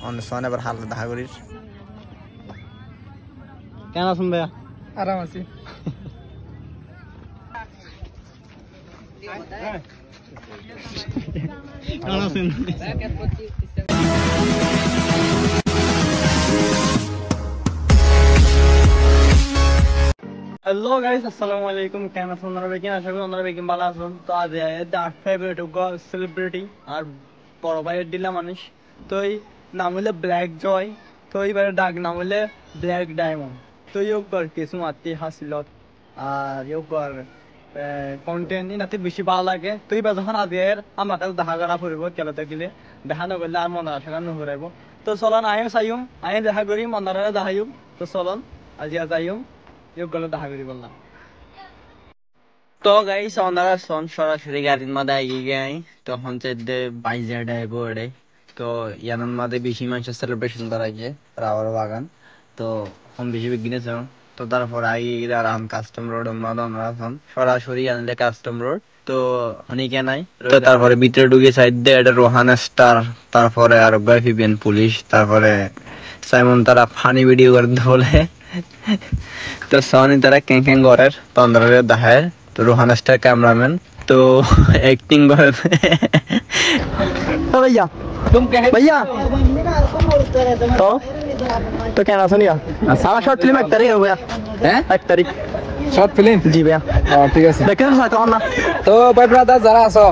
অন্য এবার হালকা দেখা করিস। কেন আছেন ভাইয়া? আরাম আছি। কেমন আছেন? হ্যালো গাইস, আসসালামু আলাইকুম। কেমন আছেন আপনারা? বেকিন আশা করি আপনারা বেকিন ভালো আছেন। তো আজ 8 ফেব্রুয়ারি সেলিব্রিটি আর বড় ভাইয়ের দিলা মানুষ। তো এই নাম হলে ব্ল্যাক জয়। তো এইবারে ডাক নাম হলে ব্ল্যাক ডায়মন্ড। তো ইয়োগর কিছু মাতি হাসিলত আর ইয়োগর কন্টেন্ট ইনাতে বেশি ভালো লাগে। তো এইবার যখন আজের আমার কাছে দেখা করা পড়ব খেলাতে গেলে দেখা নগরলে আর মনে আসা নহরাইব। তো চলন আয়ো চাইম আয় দেখা করি মনারে দেখাইম। তো চলন আজিয়া যাইম ইয়োগলে দেখা করি বললাম। তো গাইস ওনারা সরাসরি গাড়ির মধ্যে এগিয়ে গিয়ে তখন চেয়ে বাইজে ডাইবো এড়ে। তো ইয়ানোর মধ্যে বেশি মানুষের সেলিব্রেশন করা যায় রাওয়ার বাগান। তো এখন বেশি বিঘ্নেছ। তো তারপর আগে আরাম কাস্টম রোড আমরা সরাসরি আনলে কাস্টম রোড। তো অনেকে নাই। তো তারপরে ভিতরে ঢুকে সাইড দিয়ে এটা রোহান স্টার, তারপরে আর গাইফিবিয়ান পুলিশ, তারপরে সাইমন তারা ফানি ভিডিও করতে বলে। তো সনি তারা ক্যাং ক্যাং করার তন্দ্রে দেখায়। তো রোহান স্টার ক্যামেরাম্যান তো एक्टिंग করে। तो भैया भैया तो क्या नाम सुनिए सारा शॉर्ट फिल्म एक तारीख हो गया है, एक तारीख শর্ট ফিল্ম। जी भैया। ঠিক আছে। देखे ना তো ভাই ব্রাদার যারা আছো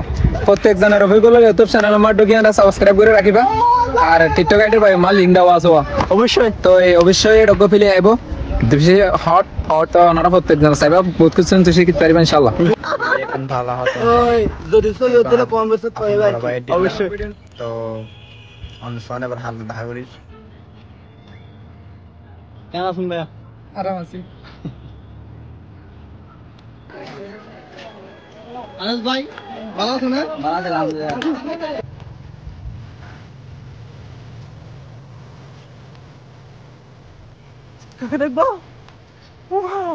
প্রত্যেক জনের অভিজ্ঞতা ইউটিউব চ্যানেল আমার ঢুকিয়ে সাবস্ক্রাইব করে রাখিবা। আর টিকটক আইডির ভাই আমার লিংক দেওয়া আছে। অবশ্যই। তো অবশ্যই ডগো ফিলে আইব। বেশি হট হট তো ওনারা প্রত্যেক জন চাইবা বহুত কিছু তো শিখতে পারবে ইনশাআল্লাহ। এখন ভালো হতো ওই যদি সই হতে 5 বছর পরে ভাই অবশ্যই। তো অন্য এবার হালকা দেখা করিস। কেন আছেন ভাইয়া? আরাম আছি। আনাস ভাই ভালো আছেন? না ভালো আছি আলহামদুলিল্লাহ। কাকে দেখবো? ওয়াও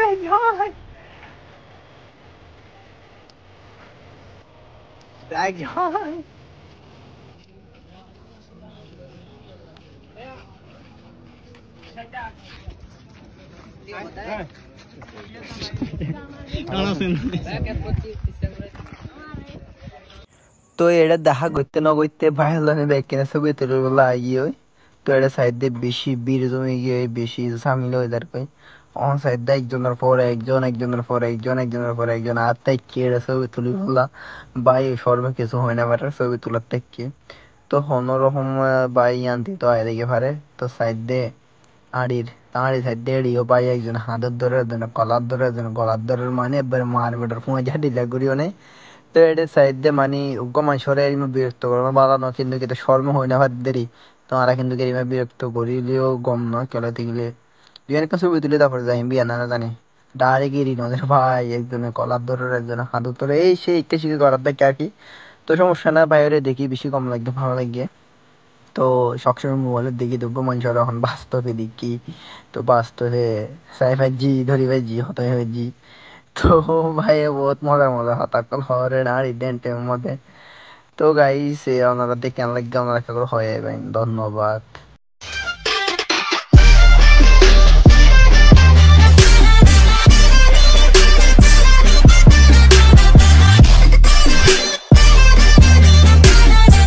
এই ভাই দেখ ভাই কেমন আছেন? তো এটা দেখা করতে না করতে ভাইরাল কিনা ছবি তুলে বলে আগিয়ে হয়। তো এটা সাইড দিয়ে বেশি ভিড় জমে গিয়ে বেশি সামিল হয়ে যার কই অন সাইড দিয়ে একজনের পর একজন একজনের পর একজন একজনের পর একজন আর তাই কে এটা ছবি তুলি বললা ভাই সর্বে কিছু হয় না পারে ছবি তোলার থেকে। তো অন্যরকম বাই আনতে তো আয় দেখে পারে। তো সাইড দিয়ে আড়ির তাঁড়ি সাইড দিয়ে এড়িও পাই একজন হাতের ধরে একজন কলার ধরে একজন গলার ধরে মানে এবার মার বেটার ফুঁয়ে যা ডিলা করিও নেই। তো এটা সাইড দিয়ে মানে উগ্গমান সরে এরিমা বিরক্ত করবো বাড়ানো কিন্তু এটা শর্ম হয় না ভাত দেরি। তো আমরা কিন্তু এরিমা বিরক্ত করিলেও গম নয় কেলাতে গেলে দুই একটা ছবি তুলে তারপরে যাই বিয়া না জানি ডাইরেক্ট গিরি নদের ভাই একজনের কলার ধরে একজনের হাত ধরে এই সেই একটা শিখে করার দেখে আর কি। তো সমস্যা না বাইরে দেখি বেশি কম লাগবে ভালো লাগে। তো সবসময় মোবাইলে দেখি দেখবো মানুষের এখন বাস্তবে দেখি। তো বাস্তবে সাইফাই জি ধরি ভাই জি হতে হয় জি। তো ভাই বহুত মজা মজা হতাকল হরে না ইডেন্টের মধ্যে। তো গাইস ওনারা দেখে কেমন লাগে ওনারা কেমন হয় ভাই ধন্যবাদ।